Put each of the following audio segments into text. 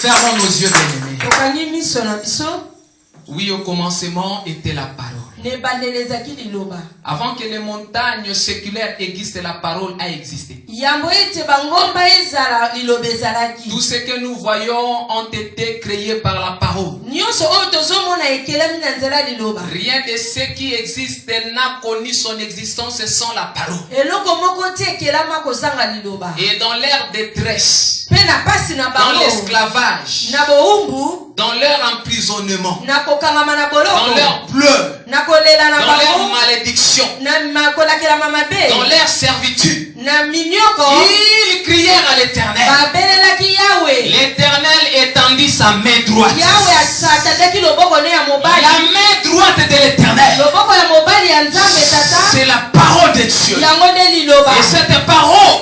Fermons nos yeux, bien-aimés. Oui, au commencement était la parole. Avant que les montagnes séculaires existent, la parole a existé. Tout ce que nous voyons ont été créés par la parole. Rien de ce qui existe n'a connu son existence sans la parole. Et dans leur détresse, dans l'esclavage, dans leur emprisonnement, dans leur pleurs, dans leur malédiction, dans leur servitude, ils crièrent à l'Éternel. L'Éternel étendit sa main droite. La main droite de l'Éternel, c'est la parole de Dieu. Et cette parole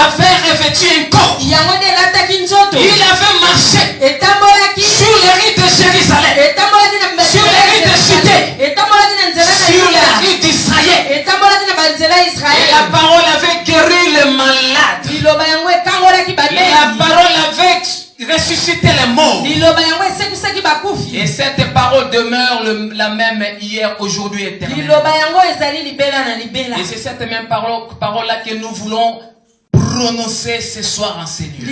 avait revêtu un corps. Il avait marché sur les rues de Jérusalem, sur les rues de Judée, sur les rues d'Israël. Et la parole avait guéri les malades. La parole avait ressuscité les morts. Et cette parole demeure la même hier, aujourd'hui et éternellement. Et c'est cette même parole-là que nous voulons prononcer ce soir en Seigneur.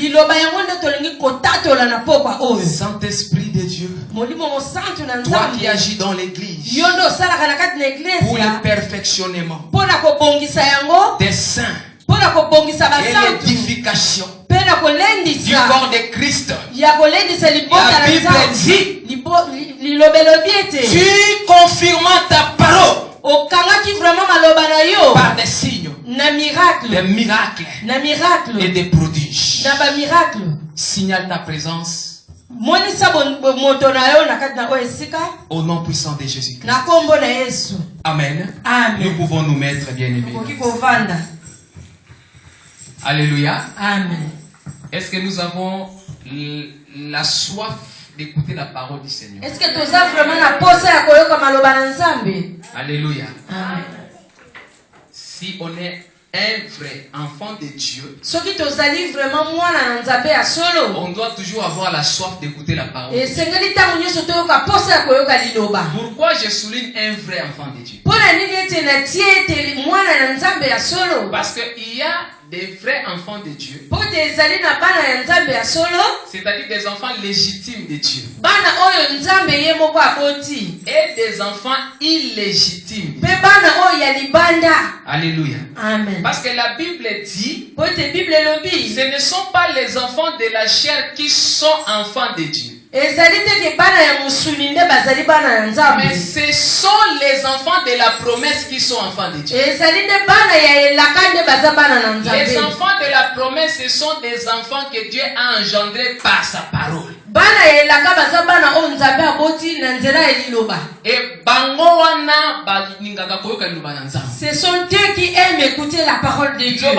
Saint-Esprit de Dieu, toi qui agis dans l'église pour le perfectionnement des saints et l'édification du corps de Christ, la Bible dit, tu confirmas ta parole par des signes, des miracles et des prodiges. Signale ta présence au nom puissant de Jésus-Christ. Amen. Nous pouvons nous mettre, bien-aimés. Alléluia. Amen. Est-ce que nous avons la soif d'écouter la parole du Seigneur? Est-ce que tu as vraiment la pose à koyoka maloba na Nzambe? Alléluia. Amen. Si on est un vrai enfant de Dieu, on doit toujours avoir la soif d'écouter la parole. Pourquoi je souligne un vrai enfant de Dieu? Parce qu'il y a des vrais enfants de Dieu, c'est-à-dire des enfants légitimes de Dieu, et des enfants illégitimes. Alléluia. Amen. Parce que la Bible dit, ce ne sont pas les enfants de la chair qui sont enfants de Dieu, mais ce sont les enfants de la promesse qui sont enfants de Dieu. Les enfants de la promesse, ce sont des enfants que Dieu a engendrés par sa parole. Et ce sont eux qui aiment écouter la parole de Dieu.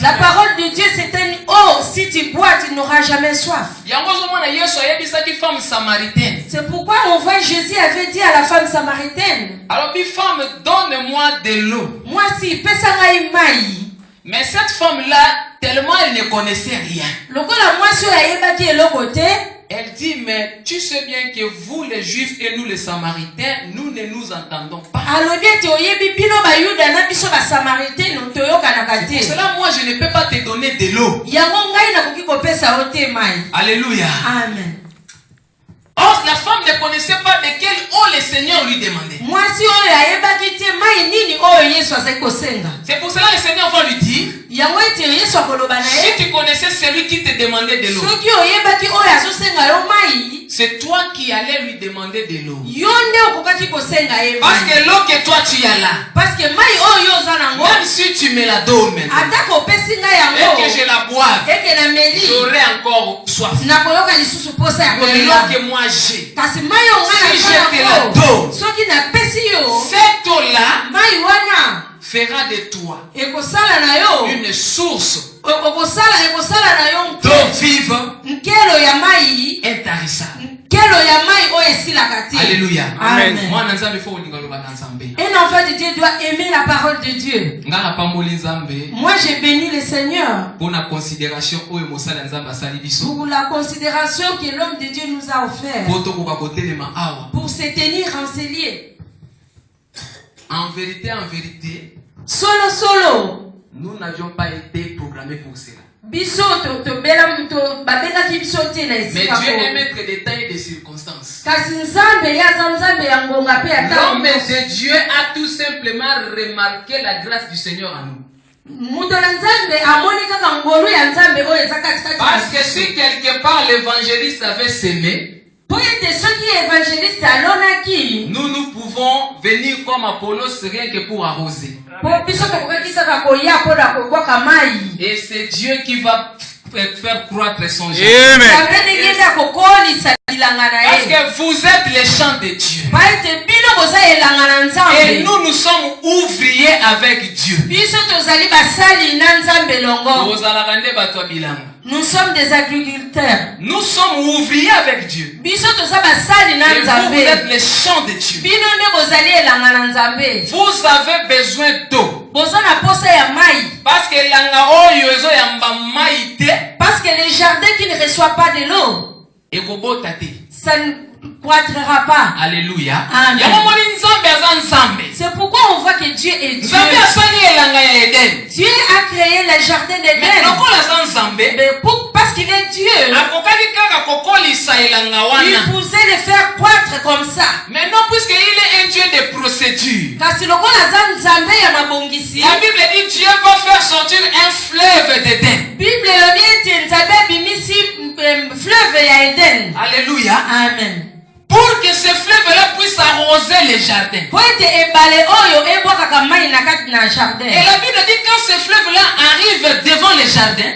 La parole de Dieu, c'est une eau. Si tu bois, tu n'auras jamais soif. C'est pourquoi on voit Jésus avait dit à la femme samaritaine, alors, femme, donne-moi de l'eau. moi si pesanga mai. Mais cette femme-là, tellement elle ne connaissait rien. Elle dit, mais tu sais bien que vous les Juifs et nous les Samaritains, nous ne nous entendons pas. Pour cela, moi je ne peux pas te donner de l'eau. Alléluia. Amen. Or, la femme ne connaissait pas de quelle eau le Seigneur lui demandait. C'est pour cela que le Seigneur va lui dire, si tu connaissais celui qui te demandait de l'eau, c'est toi qui allais lui demander de l'eau. Parce que l'eau que toi tu as là, même si tu me la donnes maintenant, et que je la boive, j'aurai encore soif. Mais l'eau que moi j'ai, si je te la donne, cette eau-là fera de toi une source d'eau vive intarissable. Alléluia. Amen. Un enfant de Dieu doit aimer la parole de Dieu. Moi, j'ai béni le Seigneur pour la considération que l'homme de Dieu nous a offert pour se tenir en ces lieux. En vérité, Solo, nous n'avions pas été programmés pour cela. Mais Dieu est maître des temps et des circonstances. L'homme de Dieu a tout simplement remarqué la grâce du Seigneur en nous. Parce que si quelque part l'évangéliste avait sémé, nous pouvons venir comme Apollos rien que pour arroser. Et c'est Dieu qui va faire croître son genre. Parce que vous êtes les champs de Dieu. Et nous sommes ouvriers avec Dieu. Nous sommes des agriculteurs. Nous sommes ouvriers avec Dieu. Et vous êtes les champs de Dieu. Vous avez besoin d'eau. Parce que les jardins qui ne reçoivent pas de l'eau, ça ne croîtra pas. Alléluia. Amen. C'est pourquoi on voit que Dieu est Dieu. Dieu a créé le jardin d'Éden. Parce qu'il est Dieu, il pouvait le faire croître comme ça. Maintenant, puisqu'il est un Dieu de procédure, la Bible dit Dieu va faire sortir un fleuve d'Éden. Alléluia. Amen. Pour que ce fleuve-là puisse arroser les jardins. Et la Bible dit quand ce fleuve-là arrive devant les jardins,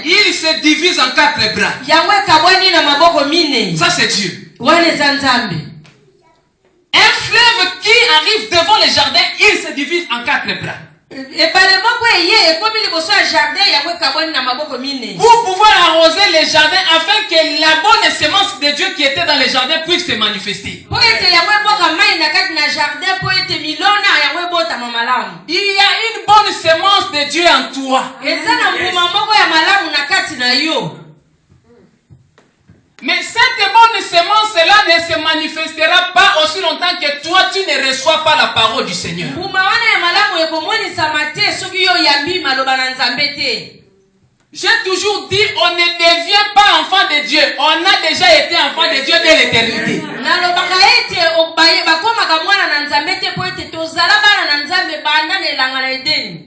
il se divise en 4 bras. Ça c'est Dieu. Un fleuve qui arrive devant les jardins, il se divise en 4 bras. Pour pouvoir arroser les jardins afin que la bonne semence de Dieu qui était dans les jardins puisse se manifester. Il y a une bonne semence de Dieu en toi. Mais cette bonne semence-là ne se manifestera pas aussi longtemps que toi tu ne reçois pas la parole du Seigneur. J'ai toujours dit, on ne devient pas enfant de Dieu. On a déjà été enfant de Dieu dès l'éternité.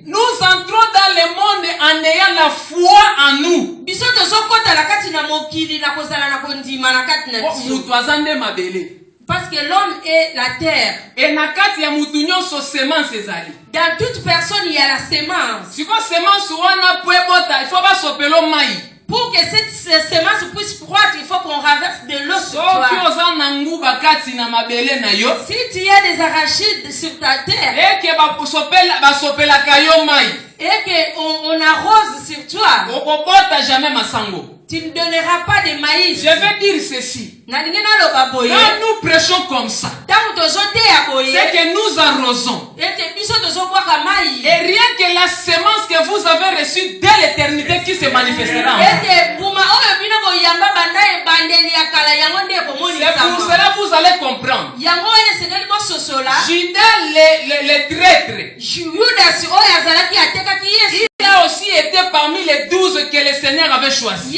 Nous entrons dans le monde en ayant la foi en nous. Parce que l'homme est la terre. Et dans toute personne, il y a la semence. Pour que cette semence puisse croître, il faut qu'on renverse de l'eau sur toi. Si tu as des arachides sur ta terre, et qu'on arrose sur toi, tu ne donneras pas de maïs. Je vais dire ceci. Quand nous prêchons comme ça, c'est que nous arrosons. Et rien que la semence que vous avez reçue dès l'éternité qui se manifestera en vous. C'est pour cela que vous allez comprendre. Judas le traître, il a aussi été parmi les 12 que le Seigneur avait choisis.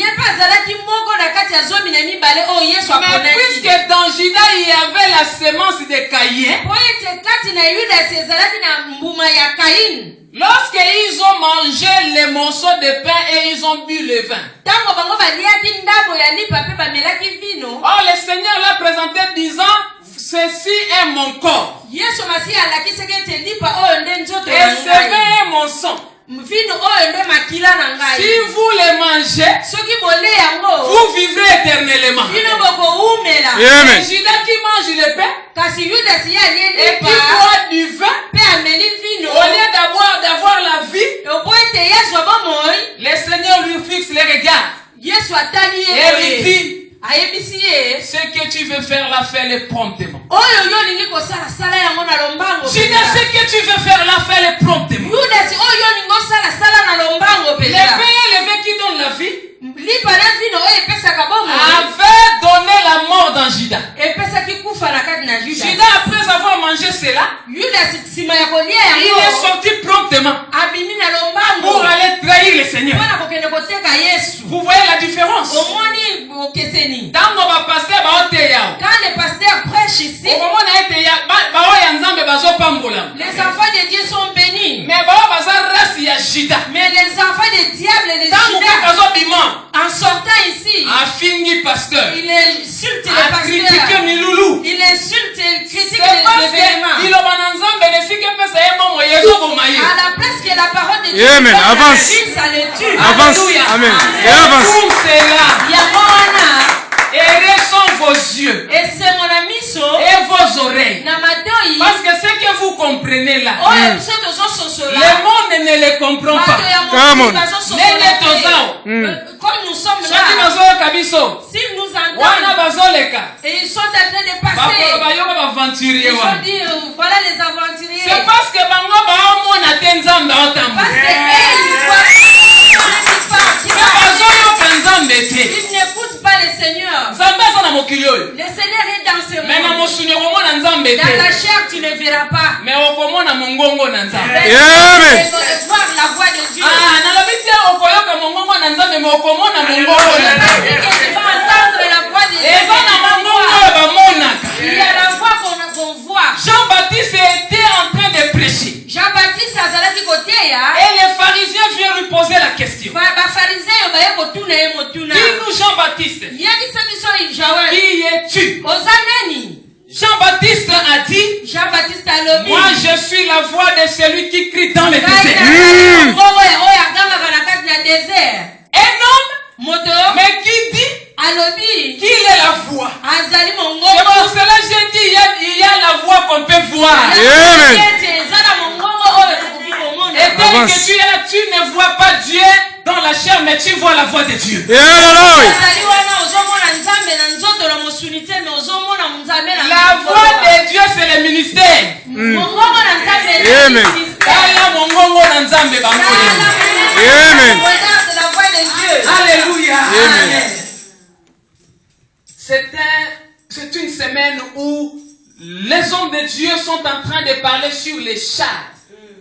Mais puisque dans Judas il y avait la semence de Caïn, lorsqu'ils ont mangé les morceaux de pain et ils ont bu le vin, oh, le Seigneur l'a présenté disant, ceci est mon corps et ce vin est mon sang. Si vous les mangez, vous vivrez éternellement. Et Judas qui mange le pain et qui boit du vin, au lieu d'avoir la vie, le Seigneur lui fixe les regards. Et il dit, ce que tu veux faire là, fais-le promptement. Judas, ce que tu veux faire là, fais-le promptement. Le père qui donne la vie avait donné la mort dans Judas. Judas, après avoir mangé cela, il est sorti promptement pour aller trahir le Seigneur. Vous voyez la différence? Quand les pasteurs prêchent ici, les enfants de Dieu sont bénis. Mais les enfants des diables et des Judas, en sortant ici, il insulte les pasteurs. Il insulte et critique les événements. À la place que la parole de Dieu ça le tue. Avance. Amen. Et avance. Tout cela. Et sont vos yeux et vos oreilles. Parce que ce que vous comprenez là, le monde ne le comprend pas. Comme nous sommes là, si nous entendons, et ils sont en train de passer, ils vont dire, voilà les aventuriers. C'est parce que ils n'écoutent pas le Seigneur. Le Seigneur est dans ce monde. Dans la chair, tu ne verras pas. Mais au comment na mongongo na nzambe. Amen. Voir la voix de Dieu. Na la bitia okoyoka mongongo na nzambe mais au comment na mongongo na nzambe. Tu vas entendre la voix de Dieu. Et na mongongo ba monaka. Il y a la voix qu'on voit. Jean-Baptiste était en train de prêcher. Jean-Baptiste azalaki koteya. Et les pharisiens viennent lui poser la question. Ba pharisiens baye kotuna ye motuna. Dis-nous Jean-Baptiste. Yebisa biso Jawa. Qui es-tu? Ozanani. Jean-Baptiste a dit, Jean-Baptiste a dit, moi je suis la voix de celui qui crie dans le désert. Un homme, mais qui dit qu'il est la voix. C'est pour cela que j'ai dit, il y a la voix qu'on peut voir. Et tel que tu es là, tu ne vois pas Dieu dans la chair, mais tu vois la voix de Dieu. La voix de Dieu, c'est le ministère. Amen. Alléluia. Amen. C'est une semaine où les hommes de Dieu sont en train de parler sur les chars.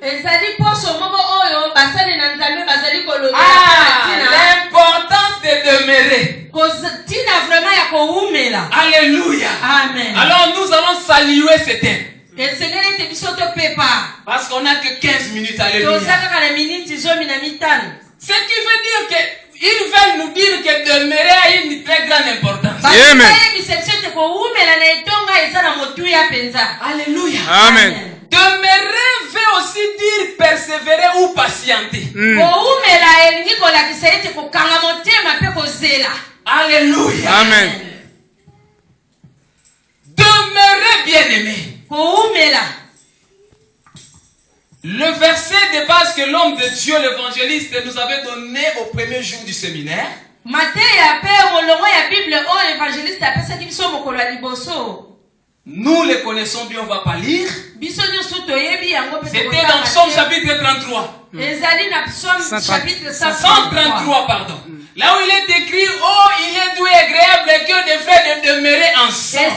L'importance de demeurer. Alléluia. Amen. Alors nous allons saluer ce thème. Pas. Parce qu'on n'a que 15 minutes. Alléluia. Ce qui veut dire qu'ils veulent nous dire que demeurer a une très grande importance. Amen. Alléluia. Amen. Demeurer veut aussi dire persévérer ou patienter. Alléluia. Amen. Demeurez bien-aimés. Le verset de base que l'homme de Dieu, l'évangéliste, nous avait donné au premier jour du séminaire. Nous les connaissons bien, on ne va pas lire. C'était dans Psaume chapitre 33. 133, pardon. Là où il est écrit, oh, il est doux et agréable que des frères de demeurer ensemble.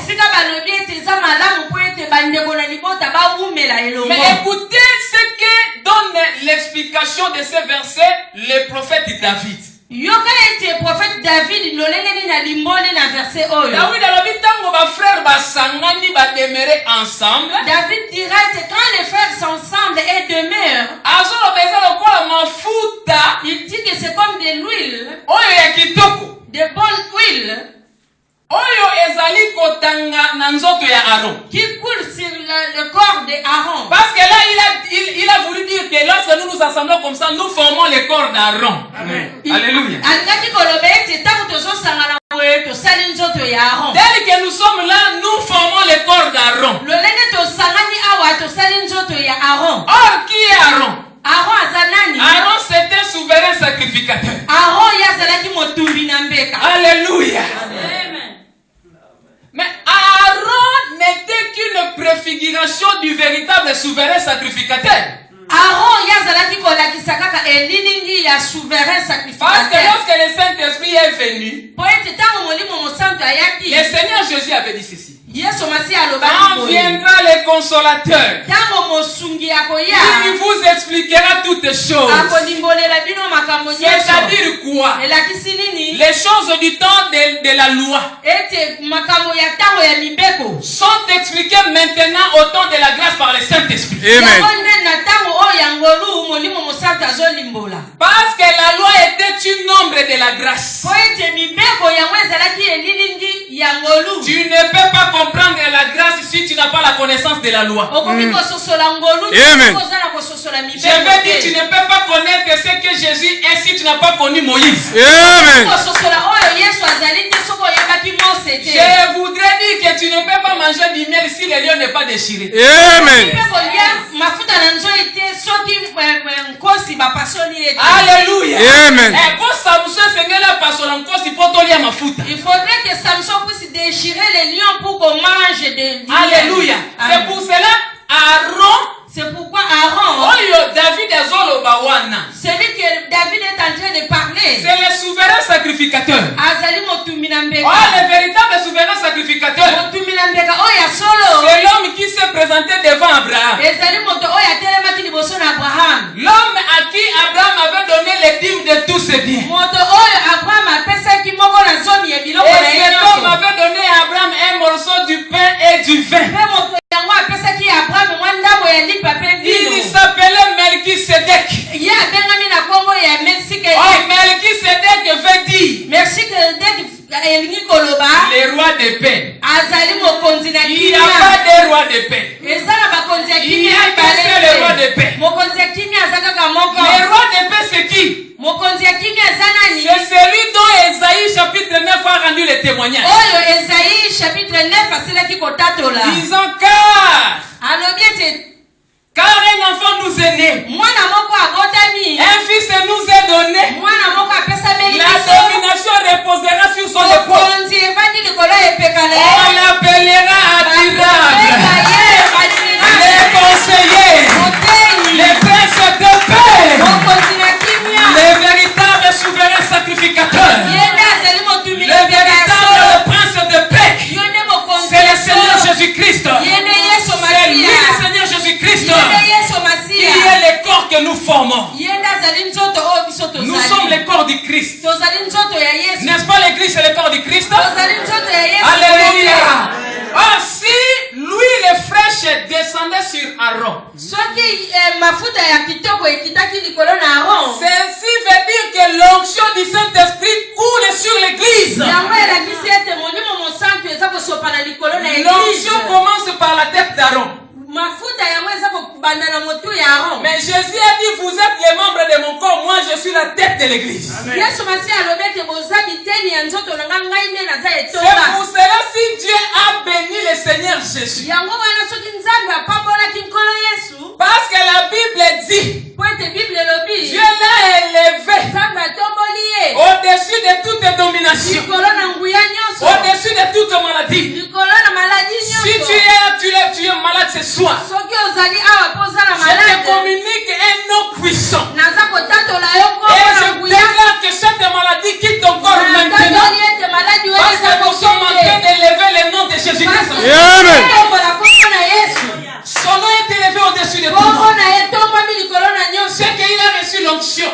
Mais écoutez ce que donne l'explication de ces versets, le prophète David. Prophète David ensemble. David dira que quand les frères sont ensemble et demeurent, il dit que c'est comme de l'huile, de bonne huile, qui coule sur le corps d'Aaron. Parce que là, il a voulu dire que lorsque nous nous assemblons comme ça, nous formons le corps d'Aaron. Alléluia. Dès que nous sommes là, nous formons le corps d'Aaron. Or, qui est Aaron? Aaron, c'était un souverain sacrificateur. Alléluia. souverain sacrificateur. Parce que lorsque le Saint-Esprit est venu, le Seigneur Jésus avait dit ceci. Quand viendra le consolateur, il vous expliquera toutes choses. C'est-à-dire quoi? Les choses du temps de la loi sont expliquées maintenant au temps de la grâce par le Saint-Esprit. Parce que la loi était une ombre de la grâce. Tu ne peux pas comprendre la grâce si tu n'as pas la connaissance de la loi. Amen. Je veux dire, tu ne peux pas connaître ce que Jésus est si tu n'as pas connu Moïse. Amen. Je voudrais dire que tu ne peux pas manger du miel si le lion n'est pas déchiré. Amen. Alléluia. Amen. Il faudrait que Samson puisse déchirer les lions pour qu'on mange des lions. Alléluia. C'est pour cela Aaron. C'est pourquoi Aaron, celui que David est en train de parler, c'est le souverain sacrificateur. Le véritable souverain sacrificateur, c'est l'homme qui s'est présenté devant Abraham. L'homme à qui Abraham avait donné les dîmes de tous ses biens. Et cet homme avait donné à Abraham un morceau du pain et du vin. Il s'appelait Melchisedec. Melchisedec veut dire les rois de paix. Il n'y a pas de roi de paix. Il n'y a qu'un seul roi de paix. Le roi de paix c'est qui? C'est celui dont Esaïe chapitre 9 a rendu le témoignage. Disons car un enfant nous est né, un fils nous est donné, la domination reposera sur son épaule. On l'appellera admirable, le conseiller, le prince de paix, le véritable souverain sacrificateur, le véritable prince de paix. C'est le Seigneur Jésus-Christ. C'est lui le Seigneur Jésus-Christ. Il est le corps que nous formons. Nous sommes le corps du Christ. N'est-ce pas l'Église c'est le corps du Christ? Alléluia. Ainsi, l'huile fraîche descendait sur Aaron. Ceci veut dire que l'onction du Saint-Esprit coule sur l'Église. L'onction commence par la tête d'Aaron. Mais Jésus a dit, vous êtes les membres de mon corps, moi je suis la tête de l'église. C'est pour cela si Dieu a béni le Seigneur Jésus. Parce que la Bible dit, Dieu l'a élevé au-dessus de toute domination, au-dessus de toute maladie. Si tu es malade ce soir, je te communique un nom puissant. Et je déclare que cette maladie quitte ton corps maintenant. Parce que nous sommes en train d'élever le nom de Jésus-Christ. Amen. Son nom est élevé au-dessus de tout. C'est qu'il a reçu l'onction.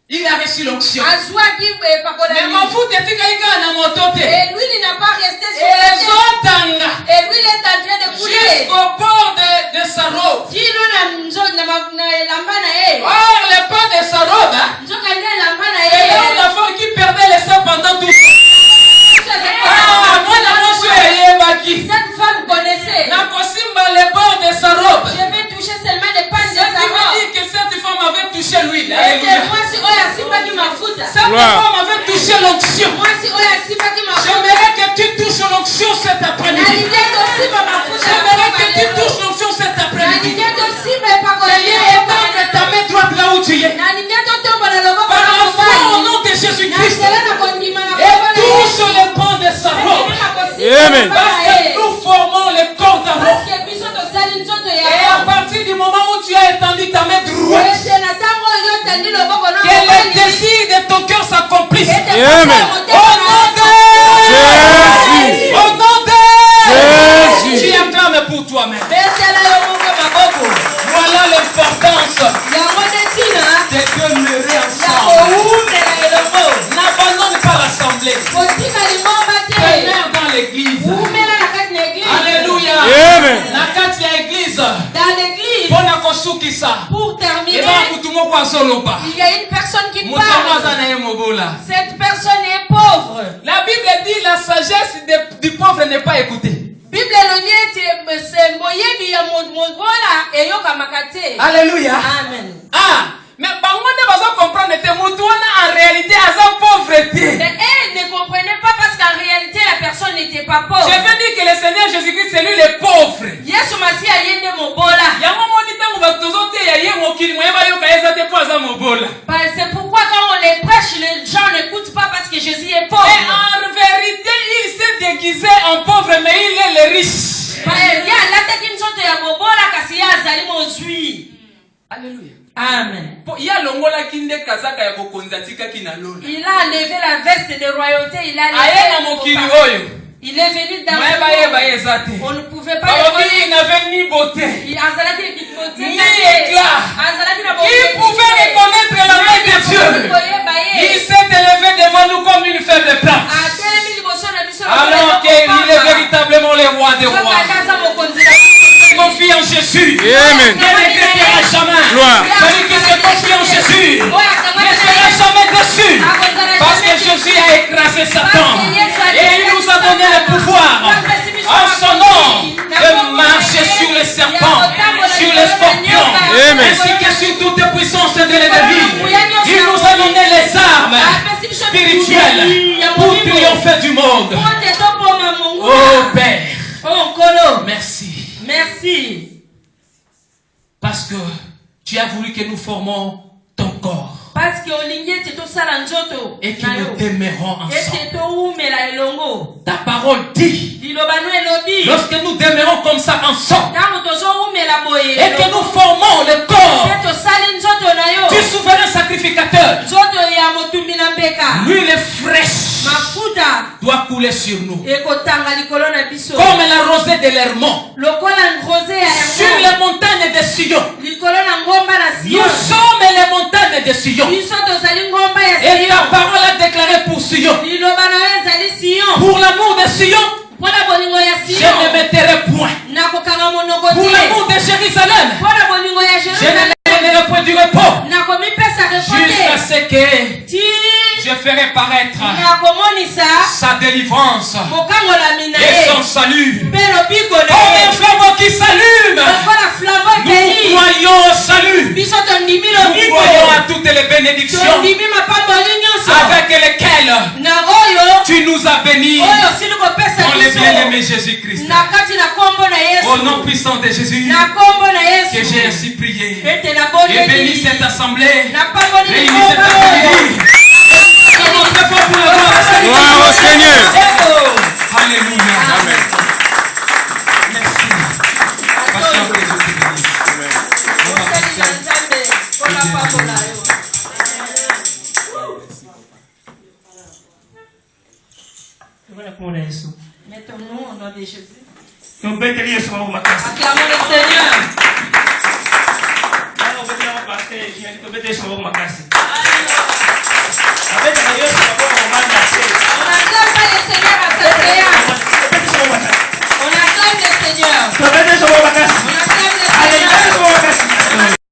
Il a reçu l'onction. Mais ma foute est et lui n'a pas resté sur la terre. Et lui il est en train de couler jusqu'au bord de sa robe. Or le bord de sa robe, c'est là où la femme qui perdait le sang pendant tout. Cette femme connaissait. Le bord de sa robe. Je vais toucher seulement les pains de sa robe. Ça veut dire que cette femme avait touché l'huile. Cette femme avait touché l'onction. J'aimerais que tu touches l'onction cet après-midi. J'aimerais que tu touches l'onction cet après-midi. Seigneur, étends ta main droite là où tu es. Par la foi au nom de Jésus-Christ. Et touche le pan de sa robe. Amen. Parce que nous formons le corps d'Aaron. Et à partir du moment où tu as étendu ta main droite, que Amen. Jésus. Au nom de Jésus. tu acclames pour toi-même. Voilà l'importance de demeurer ensemble. N'abandonne pas l'assemblée. Demeure dans l'église. Alléluia. Amen. Pour terminer, il y a une personne qui parle. Cette personne est pauvre. La Bible dit la sagesse du pauvre n'est pas écoutée. Alléluia. Amen. Ah, mais par contre, ne pas comprendre que en réalité, à sa pauvreté. Mais elle ne comprenait pas parce qu'en réalité, la personne n'était pas pauvre. Je veux dire que le Seigneur Jésus-Christ, c'est lui le pauvre. Yesu Masi ayende mobola. C'est pourquoi quand on les prêche, les gens n'écoutent pas parce que Jésus est pauvre. Et en vérité, il s'est déguisé en pauvre, mais il est le riche. Alléluia. Amen. Il a levé la veste de royauté. Il est venu dans le monde. On ne pouvait pas le il n'avait ni beauté, ni éclat. Il pouvait reconnaître la main de Dieu. Il s'est élevé devant nous comme une faible plante. Alors qu'il est véritablement le roi des rois. Confie en Jésus. Amen. Ne regrettera jamais. Gloire. Celui qui se confie en Jésus ne sera jamais déçu. Parce que Jésus a écrasé Satan. Et il nous a donné le pouvoir en son nom de marcher sur les serpents, sur les scorpions, Amen. ainsi que sur toute puissance de l'ennemi. Il nous a donné les armes spirituelles pour triompher du monde. Oh Père, merci. Merci. Parce que tu as voulu que nous formons ton corps. Et que nous demeurons ensemble. Ta parole dit, lorsque nous demeurons comme ça ensemble, et que nous formons le corps du souverain sacrificateur, l'huile fraîche doit couler sur nous. Comme la rosée de l'Hermon sur les montagnes de Sion. Nous sommes les montagnes de Sion. Et ta parole a déclaré pour Sion. Pour l'amour de Sion, je ne mettrai point. Pour l'amour de Jérusalem, je ne mettrai point du repos. Jusqu'à ce que je ferai paraître sa délivrance et son salut. Comme un flambeau qui s'allume, nous croyons au salut. Nous croyons à toutes les bénédictions avec lesquelles tu nous as bénis dans le bien-aimé Jésus-Christ. Au nom puissant de Jésus, que j'ai ainsi prié. Et bénis cette assemblée. Réunis cet après-midi. Gloire au Seigneur. Alléluia. Amen. Merci. Pasteur, que Dieu te bénisse. Mettons-nous au nom de Jésus. Acclamons le Seigneur. On n'acclame pas le Seigneur à sa séance.